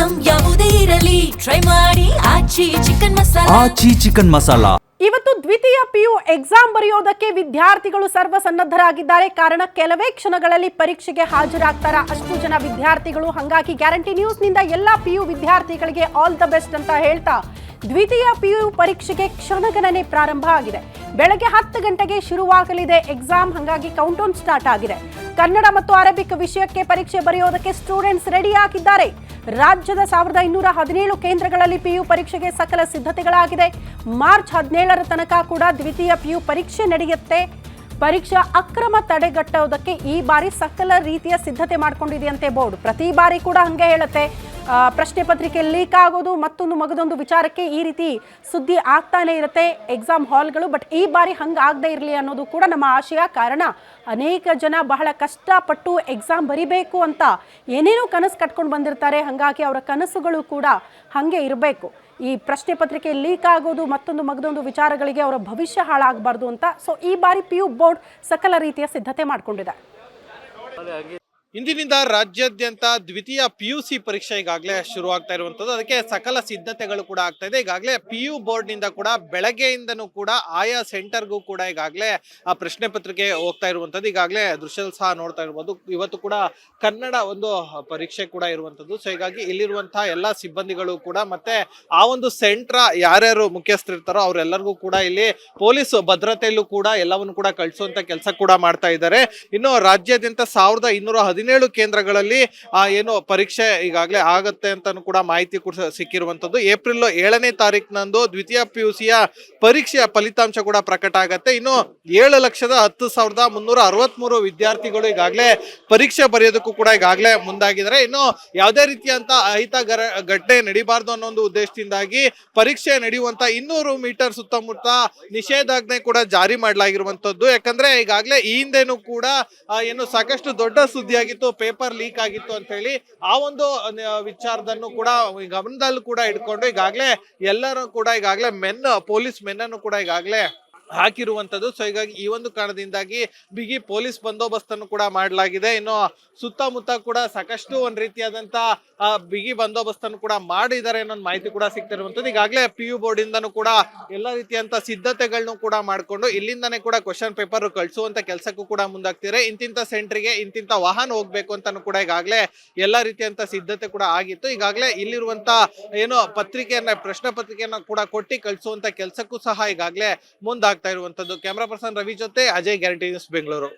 Item ಯಾವುದೇ ಇರಲಿ try ಮಾಡಿ ಆಚಿ ಚಿಕನ್ ಮಸಾಲಾ. ಇವತ್ತು ದ್ವಿತೀಯ ಪಿಯು ಎಕ್ಸಾಮ್ ಬರೆಯೋದಕ್ಕೆ ವಿದ್ಯಾರ್ಥಿಗಳು ಸರ್ವಸನ್ನದ್ಧರಾಗಿದ್ದಾರೆ. ಕಾರಣ ಕೆಲವೇ ಕ್ಷಣಗಳಲ್ಲಿ ಪರೀಕ್ಷೆಗೆ ಹಾಜರಾಗ್ತಾರ ಅಷ್ಟು ಜನ ವಿದ್ಯಾರ್ಥಿಗಳು. ಹಾಗಾಗಿ ಗ್ಯಾರಂಟಿ ನ್ಯೂಸ್ ನಿಂದ ಎಲ್ಲ ಪಿಯು ವಿದ್ಯಾರ್ಥಿಗಳಿಗೆ ಆಲ್ ದ ಬೆಸ್ಟ್ ಅಂತ ಹೇಳ್ತಾ ದ್ವಿತೀಯ ಪಿಯು ಪರೀಕ್ಷೆಗೆ ಕ್ಷಣಗಣನೆ ಪ್ರಾರಂಭ ಆಗಿದೆ. ಬೆಳಗ್ಗೆ 10 ಗಂಟೆಗೆ ಶುರುವಾಗಲಿದೆ ಎಕ್ಸಾಮ್. ಹಾಗಾಗಿ ಕೌಂಟೌನ್ ಸ್ಟಾರ್ಟ್ ಆಗಿದೆ. ಕನ್ನಡ ಮತ್ತು ಅರೇಬಿಕ್ ವಿಷಯಕ್ಕೆ ಪರೀಕ್ಷೆ ಬರೆಯೋದಕ್ಕೆ ಸ್ಟೂಡೆಂಟ್ಸ್ ರೆಡಿ ಆಗಿದ್ದಾರೆ. ರಾಜ್ಯದ 1217 ಕೇಂದ್ರಗಳಲ್ಲಿ ಪಿಯು ಪರೀಕ್ಷೆಗೆ ಸಕಲ ಸಿದ್ಧತೆಗಳಾಗಿದೆ. ಮಾರ್ಚ್ 17ರ ತನಕ ಕೂಡ ದ್ವಿತೀಯ ಪಿಯು ಪರೀಕ್ಷೆ ನಡೆಯುತ್ತೆ. ಪರೀಕ್ಷಾ ಅಕ್ರಮ ತಡೆಗಟ್ಟೋದಕ್ಕೆ ಈ ಬಾರಿ ಸಕಲ ರೀತಿಯ ಸಿದ್ಧತೆ ಮಾಡ್ಕೊಂಡಿದೆಯಂತೆ ಬೋರ್ಡ್. ಪ್ರತಿ ಬಾರಿ ಕೂಡ ಹಂಗೆ ಹೇಳುತ್ತೆ, ಪ್ರಶ್ನೆ ಪತ್ರಿಕೆ ಲೀಕ್ ಆಗೋದು ಮಗದೊಂದು ವಿಚಾರಕ್ಕೆ ಈ ರೀತಿ ಸುದ್ದಿ ಆಗ್ತಾನೆ ಇರುತ್ತೆ ಎಕ್ಸಾಮ್ ಹಾಲ್ಗಳು. ಬಟ್ ಈ ಬಾರಿ ಹಂಗೆ ಆಗದೆ ಇರಲಿ ಅನ್ನೋದು ಕೂಡ ನಮ್ಮ ಆಶಯ. ಕಾರಣ ಅನೇಕ ಜನ ಬಹಳ ಕಷ್ಟಪಟ್ಟು ಎಕ್ಸಾಮ್ ಬರಿಬೇಕು ಅಂತ ಏನೇನೋ ಕನಸು ಕಟ್ಕೊಂಡು ಬಂದಿರ್ತಾರೆ. ಹಾಗಾಗಿ ಅವರ ಕನಸುಗಳು ಕೂಡ ಹಾಗೆ ಇರಬೇಕು. ಈ ಪ್ರಶ್ನೆ ಪತ್ರಿಕೆ ಲೀಕ್ ಆಗೋದು ಮಗದೊಂದು ವಿಚಾರಗಳಿಗೆ ಅವರ ಭವಿಷ್ಯ ಹಾಳಾಗಬಾರ್ದು ಅಂತ ಸೊ ಈ ಬಾರಿ ಪಿಯು ಬೋರ್ಡ್ ಸಕಲ ರೀತಿಯ ಸಿದ್ಧತೆ ಮಾಡಿಕೊಂಡಿದೆ. ಇಂದಿನಿಂದ ರಾಜ್ಯಾದ್ಯಂತ ದ್ವಿತೀಯ ಪಿಯುಸಿ ಪರೀಕ್ಷೆ ಈಗಾಗಲೇ ಶುರುವಾಗ್ತಾ ಇರುವಂತದ್ದು. ಅದಕ್ಕೆ ಸಕಲ ಸಿದ್ಧತೆಗಳು ಕೂಡ ಆಗ್ತಾ ಇದೆ. ಈಗಾಗಲೇ ಪಿಯು ಬೋರ್ಡ್ ನಿಂದ ಕೂಡ ಬೆಳಗ್ಗೆಯಿಂದನೂ ಕೂಡ ಆಯಾ ಸೆಂಟರ್ಗೂ ಕೂಡ ಈಗಾಗಲೇ ಆ ಪ್ರಶ್ನೆ ಪತ್ರಿಕೆ ಹೋಗ್ತಾ ಇರುವಂತದ್ದು. ಈಗಾಗಲೇ ದೃಶ್ಯ ಸಹ ನೋಡ್ತಾ ಇರ್ಬೋದು. ಇವತ್ತು ಕೂಡ ಕನ್ನಡ ಒಂದು ಪರೀಕ್ಷೆ ಕೂಡ ಇರುವಂತದ್ದು. ಸೊ ಹೀಗಾಗಿ ಇಲ್ಲಿರುವಂತಹ ಎಲ್ಲಾ ಸಿಬ್ಬಂದಿಗಳು ಕೂಡ ಮತ್ತೆ ಆ ಒಂದು ಸೆಂಟ್ರ ಯಾರ್ಯಾರು ಮುಖ್ಯಸ್ಥರಿರ್ತಾರೋ ಅವರೆಲ್ಲರಿಗೂ ಕೂಡ ಇಲ್ಲಿ ಪೊಲೀಸ್ ಭದ್ರತೆಯಲ್ಲೂ ಕೂಡ ಎಲ್ಲವನ್ನು ಕೂಡ ಕಳಿಸುವಂತ ಕೆಲಸ ಕೂಡ ಮಾಡ್ತಾ ಇದ್ದಾರೆ. ಇನ್ನು ರಾಜ್ಯಾದ್ಯಂತ 1217 ಕೇಂದ್ರಗಳಲ್ಲಿ ಏನು ಪರೀಕ್ಷೆ ಈಗಾಗಲೇ ಆಗತ್ತೆ ಅಂತಾನು ಕೂಡ ಮಾಹಿತಿ ಕೂಡ ಸಿಕ್ಕಿರುವಂತದ್ದು. ಏಪ್ರಿಲ್ 7ನೇ ತಾರೀಕಿನಂದು ದ್ವಿತೀಯ ಪಿಯುಸಿಯ ಪರೀಕ್ಷೆಯ ಫಲಿತಾಂಶ ಕೂಡ ಪ್ರಕಟ ಆಗತ್ತೆ. ಇನ್ನು 7,10,363 ವಿದ್ಯಾರ್ಥಿಗಳು ಈಗಾಗಲೇ ಪರೀಕ್ಷೆ ಬರೆಯೋದಕ್ಕೂ ಕೂಡ ಈಗಾಗಲೇ ಮುಂದಾಗಿದ್ದಾರೆ. ಇನ್ನು ಯಾವುದೇ ರೀತಿಯಂತ ಅಹಿತ ಘಟನೆ ನಡೀಬಾರ್ದು ಅನ್ನೋ ಒಂದು ಉದ್ದೇಶದಿಂದಾಗಿ ಪರೀಕ್ಷೆ ನಡೆಯುವಂತ 200 ಮೀಟರ್ ಸುತ್ತಮುತ್ತ ನಿಷೇಧಾಜ್ಞೆ ಕೂಡ ಜಾರಿ ಮಾಡಲಾಗಿರುವಂತದ್ದು. ಯಾಕಂದ್ರೆ ಈಗಾಗಲೇ ಈ ಹಿಂದೆನೂ ಕೂಡ ಏನು ಸಾಕಷ್ಟು ದೊಡ್ಡ ಸುದ್ದಿಯಾಗಿತ್ತು, ಪೇಪರ್ ಲೀಕ್ ಆಗಿತ್ತು ಅಂತ ಹೇಳಿ. ಆ ಒಂದು ವಿಚಾರದನ್ನು ಕೂಡ ಗಮನದಲ್ಲಿ ಕೂಡ ಇಟ್ಕೊಂಡು ಈಗಾಗಲೇ ಎಲ್ಲರೂ ಕೂಡ ಈಗಾಗಲೇ ಪೊಲೀಸ್ ಮೆನ್ನನ್ನು ಕೂಡ ಈಗಾಗಲೇ ಹಾಕಿರುವಂತದ್ದು. ಸೊ ಹೀಗಾಗಿ ಈ ಒಂದು ಕಾರಣದಿಂದಾಗಿ ಬಿಗಿ ಪೊಲೀಸ್ ಬಂದೋಬಸ್ತನ್ನು ಕೂಡ ಮಾಡಲಾಗಿದೆ. ಇನ್ನು ಸುತ್ತಮುತ್ತ ಕೂಡ ಸಾಕಷ್ಟು ಒಂದ್ ರೀತಿಯಾದಂತ ಬಿಗಿ ಬಂದೋಬಸ್ತನ್ನು ಕೂಡ ಮಾಡಿದ್ದಾರೆ ಅನ್ನೋ ಮಾಹಿತಿ ಕೂಡ ಸಿಗ್ತಿರುವಂತದ್ದು. ಈಗಾಗಲೇ ಪಿಯು ಬೋರ್ಡ್ ಇಂದನೂ ಕೂಡ ಎಲ್ಲಾ ರೀತಿಯಂತ ಸಿದ್ಧತೆಗಳನ್ನು ಕೂಡ ಮಾಡ್ಕೊಂಡು ಇಲ್ಲಿಂದಾನೇ ಕೂಡ ಕ್ವಶನ್ ಪೇಪರ್ ಕಳಿಸುವಂತ ಕೆಲಸಕ್ಕೂ ಕೂಡ ಮುಂದಾಗ್ತಿದ್ದಾರೆ. ಇಂತಿಂತ ಸೆಂಟ್ರಿಗೆ ಇಂತಿಂತ ವಾಹನ ಹೋಗ್ಬೇಕು ಅಂತಾನು ಕೂಡ ಈಗಾಗಲೇ ಎಲ್ಲಾ ರೀತಿಯಂತ ಸಿದ್ಧತೆ ಕೂಡ ಆಗಿತ್ತು. ಈಗಾಗಲೇ ಇಲ್ಲಿರುವಂತ ಏನು ಪ್ರಶ್ನೆ ಪತ್ರಿಕೆಯನ್ನ ಕೂಡ ಕೊಟ್ಟಿ ಕಳಿಸುವಂತ ಕೆಲಸಕ್ಕೂ ಸಹ ಈಗಾಗಲೇ ಮುಂದಾಗ್ತಾ ಇರುವಂತದ್ದು. ಕ್ಯಾಮರಾ ಪರ್ಸನ್ ರವಿ ಜೊತೆ ಅಜಯ್, ಗ್ಯಾರಂಟಿ ನ್ಯೂಸ್, ಬೆಂಗಳೂರು.